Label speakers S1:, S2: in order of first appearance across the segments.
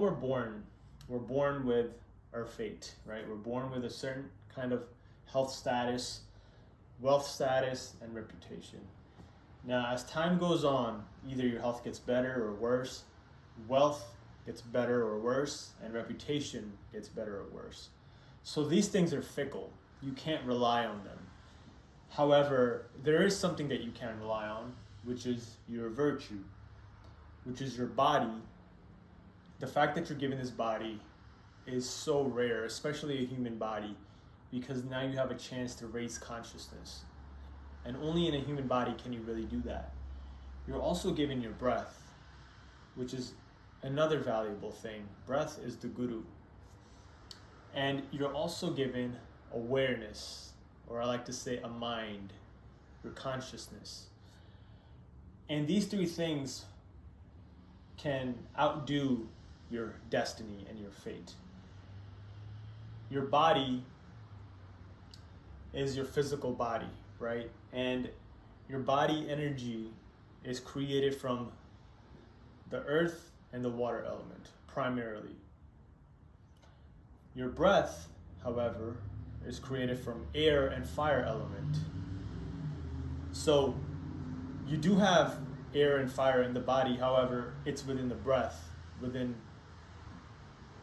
S1: we're born with our fate, right? We're born with a certain kind of health status, wealth status, and reputation. Now, as time goes on, either your health gets better or worse, wealth gets better or worse, and reputation gets better or worse. So these things are fickle. You can't rely on them. However, there is something that you can rely on, which is your virtue, which is your body. The fact that you're given this body is so rare, especially a human body, because now you have a chance to raise consciousness. And only in a human body can you really do that. You're also given your breath, which is another valuable thing. Breath is the guru. And you're also given awareness, or I like to say a mind, your consciousness. And these three things can outdo your destiny and your fate. Your body is your physical body, right? And your body energy is created from the earth and the water element, primarily. Your breath, however, is created from air and fire element. So you do have air and fire in the body, however, it's within the breath, within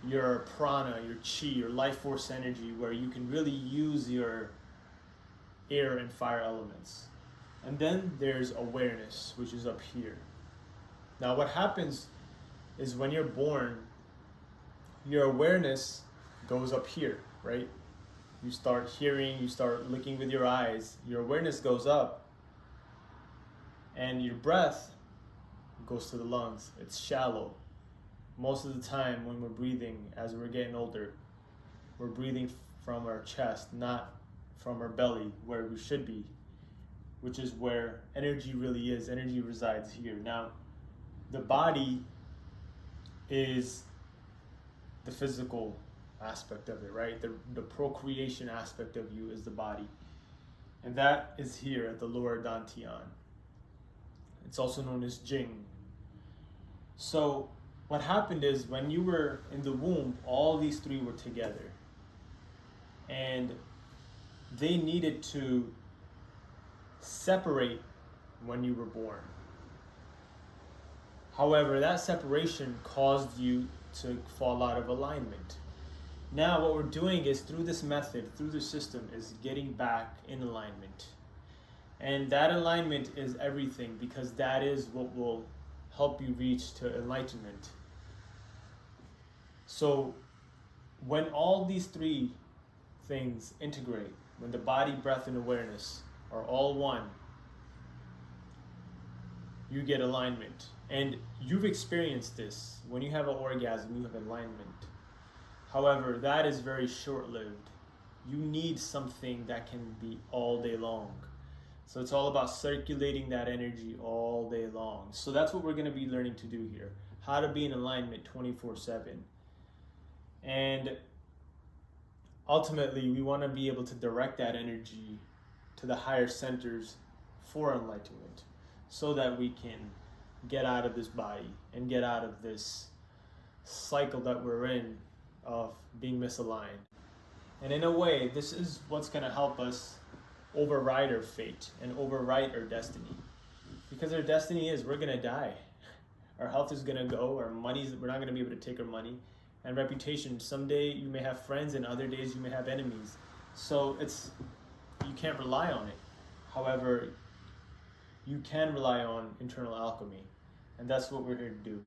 S1: your prana, your chi, your life force energy, where you can really use your air and fire elements. And then there's awareness, which is up here. Now what happens is when you're born, your awareness goes up here, right? You start hearing, you start looking with your eyes, your awareness goes up, and your breath goes to the lungs. It's shallow. Most of the time when we're breathing, as we're getting older, we're breathing from our chest, not from our belly, where we should be, which is where energy really is. Energy resides here. Now, the body is the physical aspect of it, right? The procreation aspect of you is the body. And that is here at the lower dantian. It's also known as Jing. So what happened is when you were in the womb, all these three were together. And they needed to separate when you were born. However, that separation caused you to fall out of alignment. Now what we're doing is through this method, through the system, is getting back in alignment. And that alignment is everything, because that is what will help you reach to enlightenment. So when all these three things integrate, when the body, breath, and awareness are all one, you get alignment. And you've experienced this. When you have an orgasm, you have alignment. However, that is very short-lived. You need something that can be all day long. So it's all about circulating that energy all day long. So that's what we're going to be learning to do here. How to be in alignment 24/7. And ultimately, we want to be able to direct that energy to the higher centers for enlightenment, so that we can get out of this body and get out of this cycle that we're in of being misaligned. And in a way, this is what's going to help us override our fate and overwrite our destiny. Because our destiny is we're going to die. Our health is going to go, our money, we're not going to be able to take our money. And reputation, someday you may have friends and other days you may have enemies. So you can't rely on it. However, you can rely on internal alchemy. And that's what we're here to do.